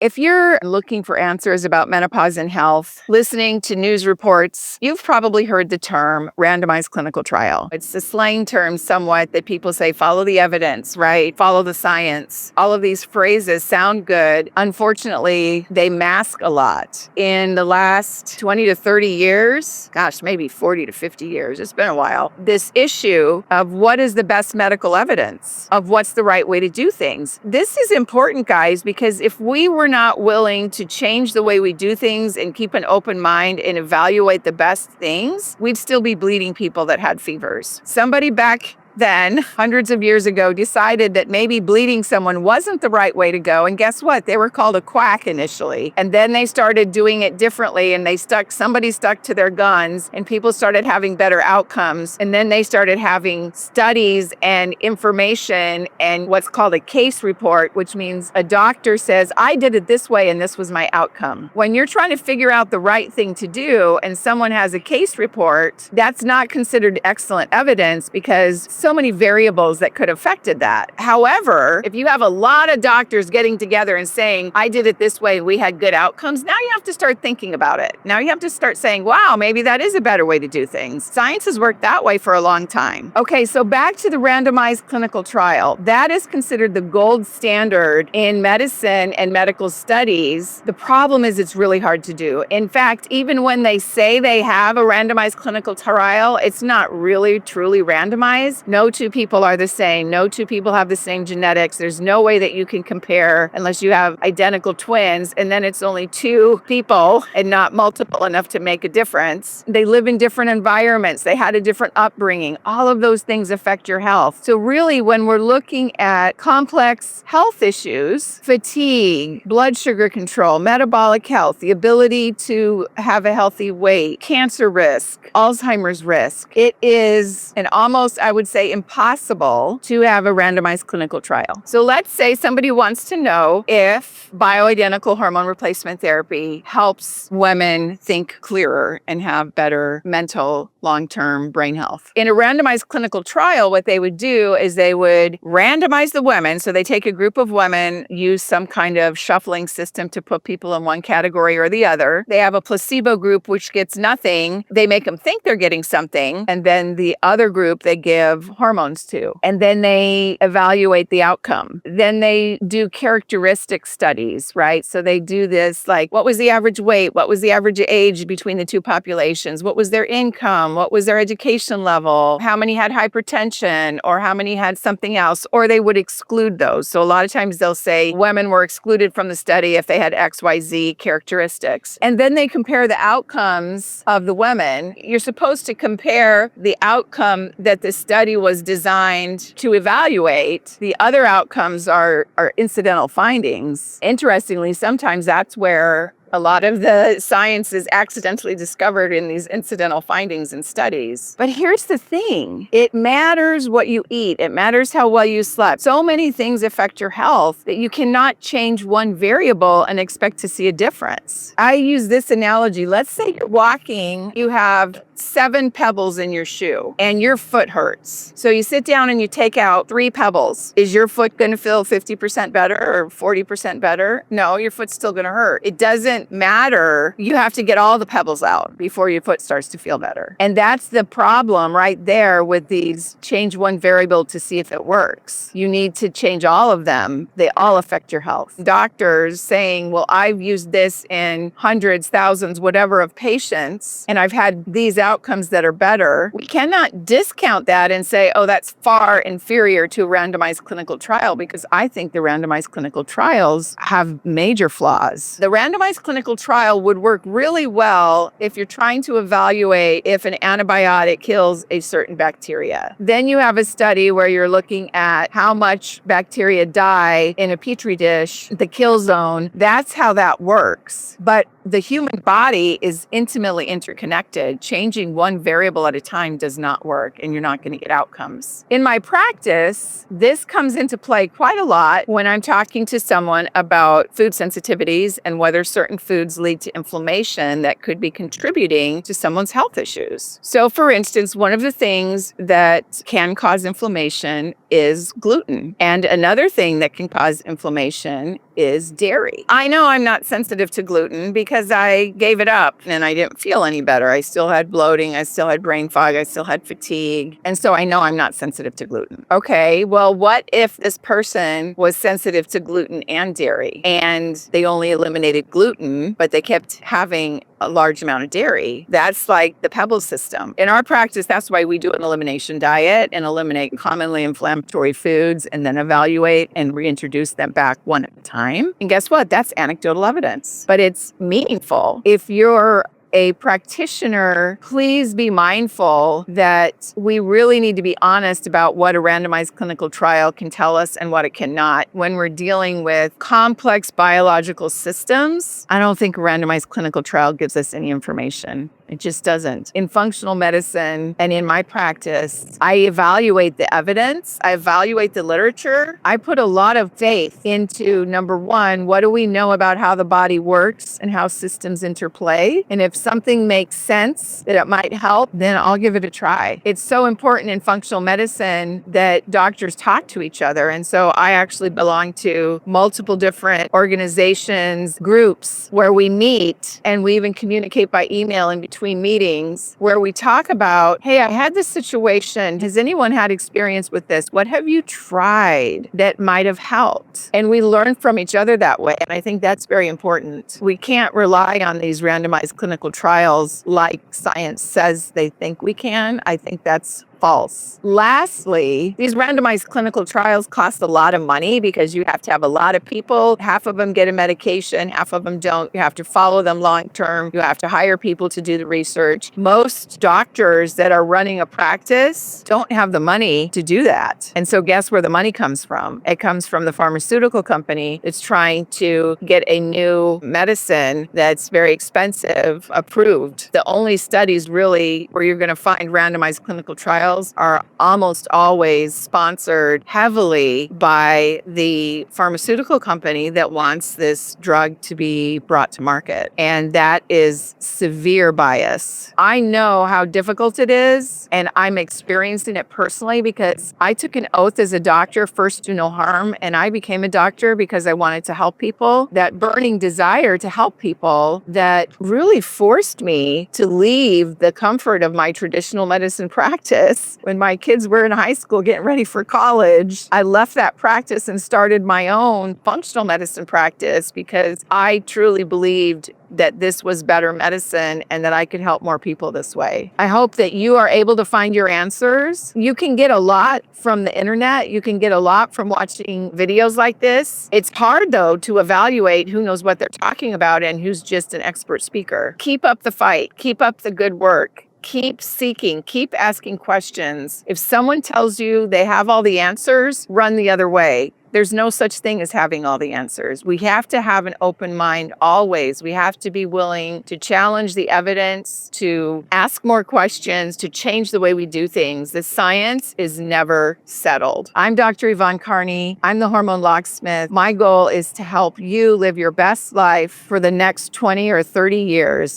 If you're looking for answers about menopause and health, listening to news reports, you've probably heard the term randomized clinical trial. It's a slang term somewhat that people say, follow the evidence, right? Follow the science. All of these phrases sound good. Unfortunately, they mask a lot. In the last 20 to 30 years, gosh, maybe 40 to 50 years, it's been a while, this issue of what is the best medical evidence of what's the right way to do things. This is important, guys, because if we were not willing to change the way we do things and keep an open mind and evaluate the best things, we'd still be bleeding people that had fevers. Somebody back then, hundreds of years ago, decided that maybe bleeding someone wasn't the right way to go. And guess what? They were called a quack initially. And then they started doing it differently and somebody stuck to their guns and people started having better outcomes. And then they started having studies and information and what's called a case report, which means a doctor says, I did it this way and this was my outcome. When you're trying to figure out the right thing to do and someone has a case report, that's not considered excellent evidence because so many variables that could have affected that. However, if you have a lot of doctors getting together and saying, I did it this way, we had good outcomes, now you have to start thinking about it. Now you have to start saying, wow, maybe that is a better way to do things. Science has worked that way for a long time. Okay, so back to the randomized clinical trial. That is considered the gold standard in medicine and medical studies. The problem is it's really hard to do. In fact, even when they say they have a randomized clinical trial, it's not really truly randomized. No two people are the same. No two people have the same genetics. There's no way that you can compare unless you have identical twins, and then it's only two people and not multiple enough to make a difference. They live in different environments. They had a different upbringing. All of those things affect your health. So really, when we're looking at complex health issues, fatigue, blood sugar control, metabolic health, the ability to have a healthy weight, cancer risk, Alzheimer's risk, it is an almost, I would say, impossible to have a randomized clinical trial. So let's say somebody wants to know if bioidentical hormone replacement therapy helps women think clearer and have better mental long-term brain health. In a randomized clinical trial, what they would do is they would randomize the women. So they take a group of women, use some kind of shuffling system to put people in one category or the other. They have a placebo group, which gets nothing. They make them think they're getting something. And then the other group, they give hormones to. And then they evaluate the outcome. Then they do characteristic studies, right? So they do this like, what was the average weight? What was the average age between the two populations? What was their income? What was their education level? How many had hypertension or how many had something else? Or they would exclude those. So a lot of times they'll say women were excluded from the study if they had XYZ characteristics. And then they compare the outcomes of the women. You're supposed to compare the outcome that the study was designed to evaluate. The other outcomes are incidental findings. Interestingly, sometimes that's where a lot of the science is accidentally discovered in these incidental findings and studies. But here's the thing. It matters what you eat. It matters how well you slept. So many things affect your health that you cannot change one variable and expect to see a difference. I use this analogy. Let's say you're walking, you have 7 pebbles in your shoe and your foot hurts. So you sit down and you take out 3 pebbles. Is your foot going to feel 50% better or 40% better? No, your foot's still going to hurt. It doesn't matter. You have to get all the pebbles out before your foot starts to feel better. And that's the problem right there with these change one variable to see if it works. You need to change all of them. They all affect your health. Doctors saying, well, I've used this in hundreds, thousands, whatever of patients, and I've had these outcomes that are better. We cannot discount that and say, oh, that's far inferior to a randomized clinical trial, because I think the randomized clinical trials have major flaws. The randomized clinical trial would work really well if you're trying to evaluate if an antibiotic kills a certain bacteria. Then you have a study where you're looking at how much bacteria die in a petri dish, the kill zone. That's how that works. But the human body is intimately interconnected. Changing one variable at a time does not work, and you're not going to get outcomes. In my practice, this comes into play quite a lot when I'm talking to someone about food sensitivities and whether certain foods lead to inflammation that could be contributing to someone's health issues. So, for instance, one of the things that can cause inflammation is gluten. And another thing that can cause inflammation is dairy. I know I'm not sensitive to gluten because I gave it up and I didn't feel any better. I still had bloating, I still had brain fog, I still had fatigue. And so I know I'm not sensitive to gluten. Okay, well, what if this person was sensitive to gluten and dairy and they only eliminated gluten, but they kept having a large amount of dairy? That's like the Pebble system. In our practice, that's why we do an elimination diet and eliminate commonly inflammatory foods and then evaluate and reintroduce them back one at a time. And guess what? That's anecdotal evidence, but it's meaningful. If you're a practitioner, please be mindful that we really need to be honest about what a randomized clinical trial can tell us and what it cannot. When we're dealing with complex biological systems, I don't think a randomized clinical trial gives us any information. It just doesn't. In functional medicine and in my practice, I evaluate the evidence, I evaluate the literature. I put a lot of faith into, number one, what do we know about how the body works and how systems interplay? And if something makes sense that it might help, then I'll give it a try. It's so important in functional medicine that doctors talk to each other. And so I actually belong to multiple different organizations, groups where we meet and we even communicate by email in between meetings where we talk about, hey, I had this situation. Has anyone had experience with this? What have you tried that might have helped? And we learn from each other that way. And I think that's very important. We can't rely on these randomized clinical trials like science says they think we can. I think that's false. Lastly, these randomized clinical trials cost a lot of money because you have to have a lot of people. Half of them get a medication, half of them don't. You have to follow them long term. You have to hire people to do the research. Most doctors that are running a practice don't have the money to do that. And so guess where the money comes from? It comes from the pharmaceutical company that's trying to get a new medicine that's very expensive approved. The only studies really where you're going to find randomized clinical trials are almost always sponsored heavily by the pharmaceutical company that wants this drug to be brought to market. And that is severe bias. I know how difficult it is, and I'm experiencing it personally because I took an oath as a doctor, first do no harm, and I became a doctor because I wanted to help people. That burning desire to help people that really forced me to leave the comfort of my traditional medicine practice. When my kids were in high school getting ready for college, I left that practice and started my own functional medicine practice because I truly believed that this was better medicine and that I could help more people this way. I hope that you are able to find your answers. You can get a lot from the internet. You can get a lot from watching videos like this. It's hard though to evaluate who knows what they're talking about and who's just an expert speaker. Keep up the fight. Keep up the good work. Keep seeking, keep asking questions. If someone tells you they have all the answers, run the other way. There's no such thing as having all the answers. We have to have an open mind always. We have to be willing to challenge the evidence, to ask more questions, to change the way we do things. The science is never settled. I'm Dr. Yvonne Carney. I'm the Hormone Locksmith. My goal is to help you live your best life for the next 20 or 30 years.